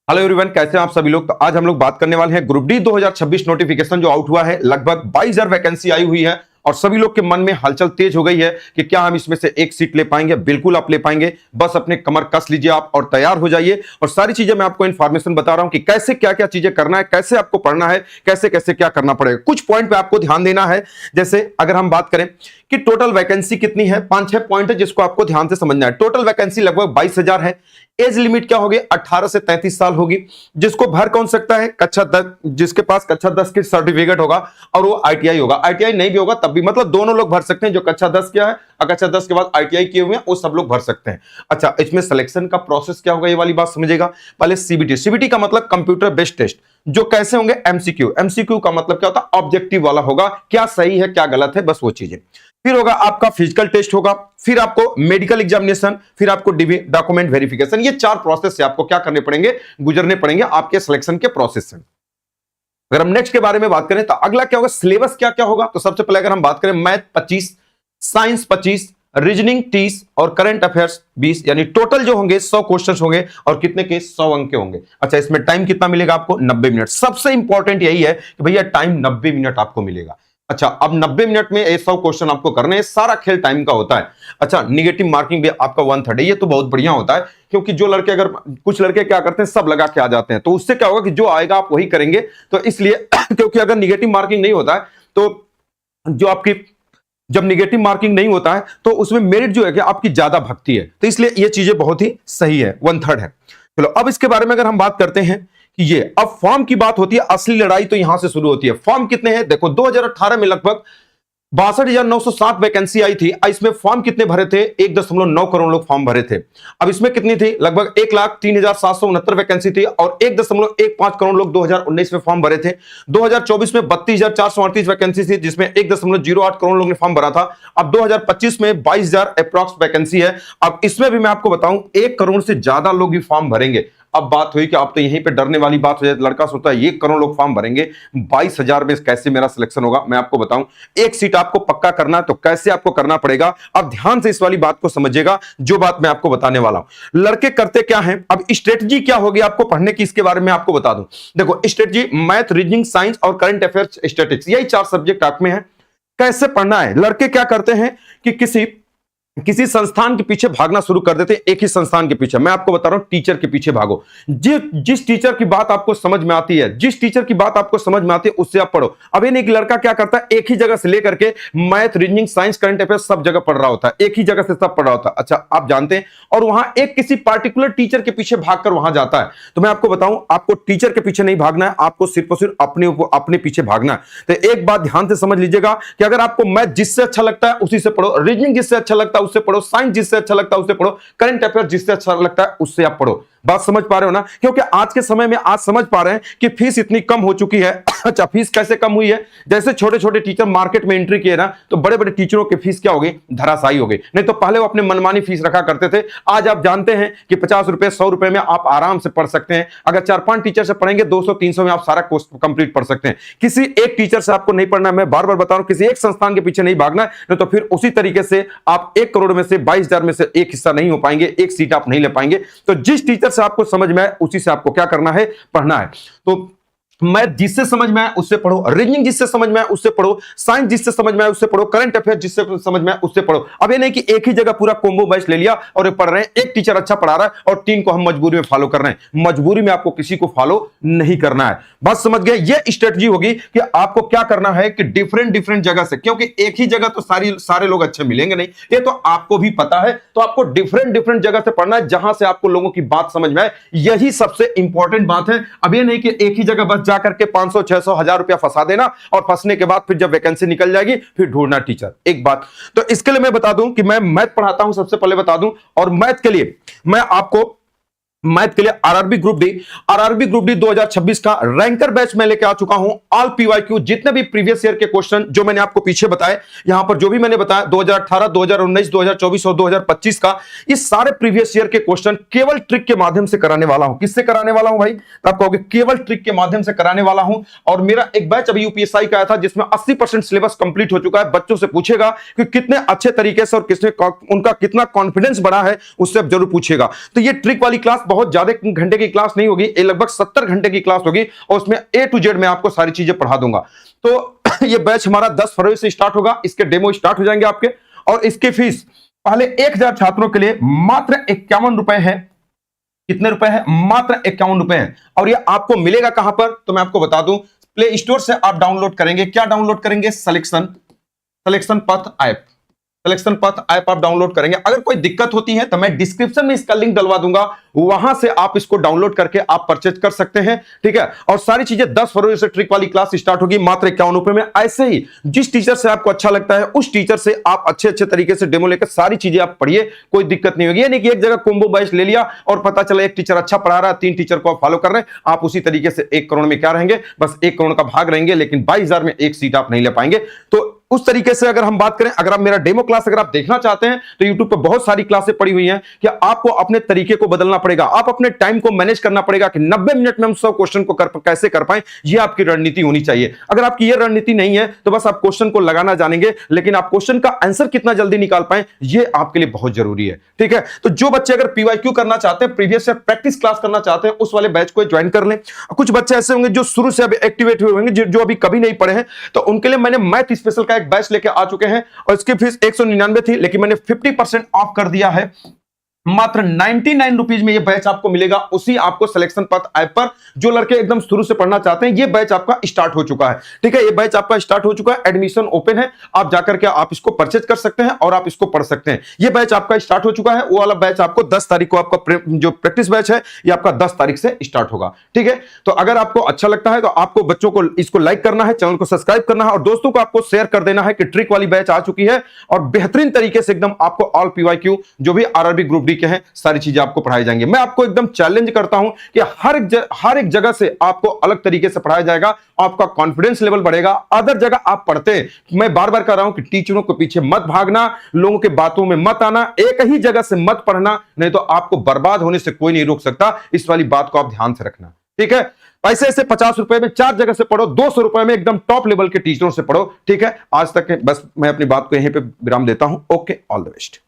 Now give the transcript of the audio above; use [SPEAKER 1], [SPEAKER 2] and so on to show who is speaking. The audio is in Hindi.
[SPEAKER 1] हेलो एवरीवन, कैसे हैं आप सभी लोग। तो आज हम लोग बात करने वाले हैं ग्रुप डी 2026 नोटिफिकेशन जो आउट हुआ है। लगभग 22,000 वैकेंसी आई हुई है और सभी लोग के मन में हलचल तेज हो गई है कि क्या हम इसमें से एक सीट ले पाएंगे। बिल्कुल आप ले पाएंगे, बस अपने कमर कस लीजिए आप और तैयार हो जाइए। और सारी चीजें मैं आपको इन्फॉर्मेशन बता रहा हूं कि कैसे क्या क्या चीजें करना है, कैसे आपको पढ़ना है, कैसे कैसे क्या करना पड़ेगा। कुछ पॉइंट पे आपको ध्यान देना है। जैसे अगर हम बात करें कि टोटल वैकेंसी कितनी है, 5-6 पॉइंट है जिसको आपको ध्यान से समझना है। टोटल वैकेंसी लगभग 22,000 है। एज लिमिट क्या होगी, 18 से 33 साल होगी। जिसको भर कौन सकता है, कक्षा 10, जिसके पास कक्षा 10 की सर्टिफिकेट होगा और वो आईटीआई होगा। आईटीआई नहीं भी होगा तब भी, मतलब दोनों लोग भर सकते हैं। जो कक्षा 10 किया है और कक्षा 10 के बाद आईटीआई किए हुए हैं वो सब लोग भर सकते हैं। अच्छा, इसमें सिलेक्शन का प्रोसेस क्या होगा, ये वाली बात समझिएगा। पहले सीबीटी। सीबीटी का मतलब कंप्यूटर बेस्ड टेस्ट, जो कैसे होंगे, एमसीक्यू। एमसीक्यू का मतलब क्या होता है, ऑब्जेक्टिव वाला होगा, क्या सही है क्या गलत है, बस वो चीजें। फिर होगा आपका फिजिकल टेस्ट होगा, फिर आपको मेडिकल एग्जामिनेशन, फिर आपको डॉक्यूमेंट वेरिफिकेशन। ये 4 प्रोसेस से आपको क्या करने पड़ेंगे, गुजरने पड़ेंगे आपके सिलेक्शन के प्रोसेस से। अगर हम नेक्स्ट के बारे में बात करें तो अगला क्या होगा, सिलेबस क्या क्या होगा। तो सबसे पहले अगर हम बात करें, मैथ 25, साइंस 25, रीजनिंग 30 और करंट अफेयर्स 20, यानी टोटल जो होंगे 100 क्वेश्चंस होंगे और कितने के 100 अंक के होंगे। अच्छा, इसमें टाइम कितना मिलेगा आपको, 90 मिनट। सबसे इंपॉर्टेंट यही है कि भैया टाइम 90 मिनट आपको मिलेगा। अच्छा, अब 90 मिनट में 100 क्वेश्चन आपको करने हैं, सारा खेल टाइम का होता है। अच्छा, निगेटिव मार्किंग भी आपका 1/3 है। ये तो बहुत बढ़िया होता है, क्योंकि जो लड़के, अगर कुछ लड़के क्या करते हैं, सब लगा के आ जाते हैं, तो उससे क्या होगा कि जो आएगा आप वही करेंगे। तो इसलिए क्योंकि अगर निगेटिव मार्किंग नहीं होता है तो जो आपकी, जब निगेटिव मार्किंग नहीं होता है तो उसमें मेरिट जो है कि आपकी ज्यादा भगती है। तो इसलिए ये चीजें बहुत ही सही है, 1/3 है। चलो, अब इसके बारे में अगर हम बात करते हैं कि ये अब फॉर्म की बात होती है, असली लड़ाई तो यहां से शुरू होती है। फॉर्म कितने हैं, देखो 2018 में लगभग 62,907 वैकेंसी आई थी। इसमें फॉर्म कितने भरे थे, 1.9 करोड़ लोग फॉर्म भरे थे। अब इसमें कितनी थी, लगभग 1,03,769 वैकेंसी थी और 1.15 करोड़ लोग 2019 में फॉर्म भरे थे। 2024 में 32,438 वैकेंसी थी, जिसमें 1.08 करोड़ लोग ने फॉर्म भरा था। अब 2025 में 22,000 अप्रॉक्स वैकेंसी है। अब इसमें भी मैं आपको बताऊं, 1 करोड़ से ज्यादा लोग भी फॉर्म भरेंगे। अब बात हुई कि अब तो यहीं पे डरने वाली बात हो जाए। लड़का सोचता है 1 करोड़ लोग फॉर्म भरेंगे, 22,000 में कैसे मेरा सिलेक्शन होगा। मैं आपको बताऊं, एक सीट आपको पक्का करना है तो कैसे आपको करना पड़ेगा। अब ध्यान से इस वाली बात को समझिएगा, जो बात मैं आपको बताने वाला हूं। लड़के करते क्या है, अब स्ट्रेटजी क्या होगी आपको पढ़ने की, इसके बारे में आपको बता दूं। देखो, स्ट्रेटजी मैथ, रीजनिंग, साइंस और करंट अफेयर्स, स्टैटिस्टिक्स, यही 4 सब्जेक्ट आप में है। कैसे पढ़ना है, लड़के क्या करते हैं कि किसी संस्थान के पीछे भागना शुरू कर देते हैं। एक ही संस्थान के पीछे, मैं आपको बता रहा हूं, टीचर के पीछे भागो। जिस टीचर की बात आपको समझ में आती है, जिस टीचर की बात आपको समझ में आती है, उससे आप पढ़ो। अब ये नहीं कि लड़का क्या करता है, एक ही जगह से लेकर के math, reasoning, science, current affairs सब जगह पढ़ रहा होता है, एक ही जगह से सब पढ़ रहा होता है। अच्छा, आप जानते हैं, और वहां एक किसी पार्टिकुलर टीचर के पीछे भागकर वहां जाता है। तो मैं आपको बताऊं, आपको टीचर के पीछे नहीं भागना है, आपको सिर्फ और सिर्फ अपने पीछे भागना है। तो एक बात ध्यान से समझ लीजिएगा कि अगर आपको मैथ जिससे अच्छा लगता है उसी से पढ़ो, रीजनिंग जिससे अच्छा लगता है उससे पढ़ो, साइंस जिससे अच्छा लगता है उससे पढ़ो, करंट अफेयर जिससे अच्छा लगता है उससे आप पढ़ो। बात समझ पा रहे हो ना, क्योंकि आज के समय में आज समझ पा रहे हैं कि फीस इतनी कम हो चुकी है। अच्छा, फीस कैसे कम हुई है, जैसे छोटे छोटे टीचर मार्केट में एंट्री किए ना, तो बड़े बड़े टीचरों की फीस क्या हो गई, धराशायी हो गई। नहीं तो पहले वो अपने मनमानी फीस रखा करते थे। आज आप जानते हैं कि 50 रुपए 100 रुपए में आप आराम से पढ़ सकते हैं। अगर 4-5 टीचर से पढ़ेंगे 200-300 में आप सारा कोर्स कंप्लीट पढ़ सकते हैं। किसी एक टीचर से आपको नहीं पढ़ना है, मैं बार बार बता रहा हूं, किसी एक संस्थान के पीछे नहीं भागना है। नहीं तो फिर उसी तरीके से आप 1 करोड़ में से 22,000 में से एक हिस्सा नहीं हो पाएंगे, एक सीट आप नहीं ले पाएंगे। तो जिस टीचर से आपको समझ में आए उसी से आपको क्या करना है, पढ़ना है। तो मैथ जिससे समझ में आए उससे पढ़ो, रीजनिंग जिससे समझ में आए उससे पढ़ो, साइंस जिससे समझ में आए उससे पढ़ो, करंट अफेयर जिससे समझ में आए उससे पढ़ो। अब ये नहीं कि एक ही जगह पूरा कॉम्बो बैच ले लिया और पढ़ रहे हैं, एक टीचर अच्छा पढ़ा रहा है और 3 को हम मजबूरी में फॉलो कर रहे हैं। मजबूरी में आपको किसी को फॉलो नहीं करना है। बस समझ गए, ये स्ट्रेटजी होगी कि आपको क्या करना है कि डिफरेंट जगह से, क्योंकि एक ही जगह तो सारे लोग अच्छे मिलेंगे नहीं, ये तो आपको भी पता है। तो आपको डिफरेंट जगह से पढ़ना है, जहां से आपको लोगों की बात समझ में आए। यही सबसे इंपॉर्टेंट बात है। अब ये नहीं कि एक ही जगह बस जाकर के 500, 600, 1000 रुपया फंसा देना और फंसने के बाद फिर जब वैकेंसी निकल जाएगी फिर ढूंढना टीचर। एक बात तो इसके लिए मैं बता दूं कि मैं मैथ पढ़ाता हूं, सबसे पहले बता दूं। और मैथ के लिए मैं आपको आरआरबी ग्रुप डी 2026 का रैंकर बैच में लेके आ चुका हूं। ऑल पीवाईक्यू, जितने भी प्रीवियस ईयर के क्वेश्चन जो मैंने आपको पीछे बताए, यहां पर जो भी मैंने बताया 2018, 2019, 2024 और 2025 का, ये सारे प्रीवियस ईयर के क्वेश्चन केवल ट्रिक के माध्यम से कराने वाला हूं। किससे कराने वाला हूं भाई, तो आप कहोगे केवल ट्रिक के माध्यम से कराने वाला हूं। और मेरा एक बैच अभी यूपीएससी का आया था जिसमें 80% सिलेबस कंप्लीट हो चुका है। बच्चों से पूछेगा कि कितने अच्छे तरीके से और किसने उनका कितना कॉन्फिडेंस बढ़ा है, उससे आप जरूर पूछेगा। तो ये ट्रिक वाली क्लास बहुत ज्यादा घंटे की क्लास नहीं होगी, ये लगभग 70 घंटे की क्लास होगी और उसमें A to Z मैं आपको सारी चीजें पढ़ा दूंगा। तो ये बैच हमारा 10 फरवरी से स्टार्ट होगा, इसके डेमो स्टार्ट हो जाएंगे आपके, और इसकी फीस पहले 1000 छात्रों के लिए मात्र 51 रुपए है। कितने रुपए है? मात्र 51 रुपए है। और ये आपको मिलेगा कहां पर, तो मैं आपको बता दूं, प्ले स्टोर से आप डाउनलोड करेंगे। क्या डाउनलोड करेंगे? सिलेक्शन पथ ऐप। सिलेक्शन पथ ऐप आप डाउनलोड करेंगे। अगर कोई दिक्कत होती है तो मैं डिस्क्रिप्शन में इसका लिंक डलवा दूंगा, वहां से आप इसको डाउनलोड करके आप परचेज कर सकते हैं, ठीक है। और सारी चीजें 10 फरवरी से ट्रिक वाली क्लास स्टार्ट होगी मात्र 51 रुपए में। ऐसे ही जिस टीचर से आपको अच्छा लगता है उस टीचर से आप अच्छे तरीके से डेमो लेकर सारी चीजें आप पढ़िए, कोई दिक्कत नहीं होगी। यानी कि एक जगह कॉम्बो बैच ले लिया और पता चला एक टीचर अच्छा पढ़ा रहा है, 3 टीचर को आप फॉलो कर रहे हैं, आप उसी तरीके से 1 करोड़ में क्या रहेंगे, बस 1 करोड़ का भाग रहेंगे, लेकिन 22,000 में एक सीट आप नहीं ले पाएंगे। तो उस तरीके से अगर हम बात करें, अगर आप मेरा डेमो क्लास अगर आप देखना चाहते हैं तो YouTube पर बहुत सारी क्लासें पड़ी हुई हैं कि आपको अपने तरीके को बदलना पड़ेगा, आप अपने टाइम को मैनेज करना पड़ेगा कि 90 मिनट में हम 100 क्वेश्चन को कैसे कर पाएं, ये आपकी रणनीति होनी चाहिए। अगर आपकी ये रणनीति नहीं है तो बस आप क्वेश्चन को लगाना जानेंगे, लेकिन आप क्वेश्चन का आंसर कितना जल्दी निकाल पाएं ये आपके लिए बहुत जरूरी है, ठीक है। तो जो बच्चे अगर PYQ करना चाहते हैं, प्रीवियस ईयर प्रैक्टिस क्लास करना चाहते हैं, उस वाले बैच को ज्वाइन कर लें। कुछ बच्चे ऐसे होंगे जो शुरू से अभी एक्टिवेट हुए होंगे, जो अभी कभी नहीं पढ़े हैं, तो उनके लिए मैंने मैथ स्पेशल का एक बैच लेके आ चुके हैं और इसकी फीस 199 थी, लेकिन मैंने 50% ऑफ कर दिया है। मात्र 99 रुपीज में ये बैच आपको मिलेगा, उसी आपको सिलेक्शन पथ ऐप पर। जो लड़के एकदम शुरू से पढ़ना चाहते हैं, ये बैच आपका स्टार्ट हो चुका है, ठीक है। ये बैच आपका स्टार्ट हो चुका है, एडमिशन ओपन है, आप जाकर के आप इसको परचेज कर सकते हैं और आप इसको पढ़ सकते हैं। ये बैच आपका स्टार्ट हो चुका है, वो वाला बैच आपको 10 तारीख को, आपका जो प्रैक्टिस बैच है ये आपका 10 तारीख से स्टार्ट होगा, ठीक है। तो अगर आपको अच्छा लगता है तो आपको बच्चों को इसको लाइक करना है, चैनल को सब्सक्राइब करना है और दोस्तों को आपको शेयर कर देना है कि ट्रिक वाली बैच आ चुकी है और बेहतरीन तरीके से एकदम आपको ऑल PYQ जो भी RRB ग्रुप डी के हैं सारी चीजें आपको पढ़ाई जाएंगी। मैं आपको एकदम चैलेंज करता हूं कि हर एक जगह से आपको अलग तरीके से पढ़ाया जाएगा, आपका कॉन्फिडेंस लेवल बढ़ेगा। अदर जगह आप पढ़ते हैं, मैं बार बार कह रहा हूं कि टीचरों के पीछे मत भागना, लोगों के बातों में मत आना, एक ही जगह से मत पढ़ना, नहीं तो आपको बर्बाद होने से कोई नहीं रोक सकता। इस वाली बात को आप ध्यान से रखना, ठीक है। पैसे से 50 रुपए में 4 जगह से पढ़ो, 200 रुपए में एकदम टॉप लेवल के टीचरों से पढ़ो, ठीक है। आज तक बस मैं अपनी बात को यहीं पे विराम देता हूं। Okay, all the best.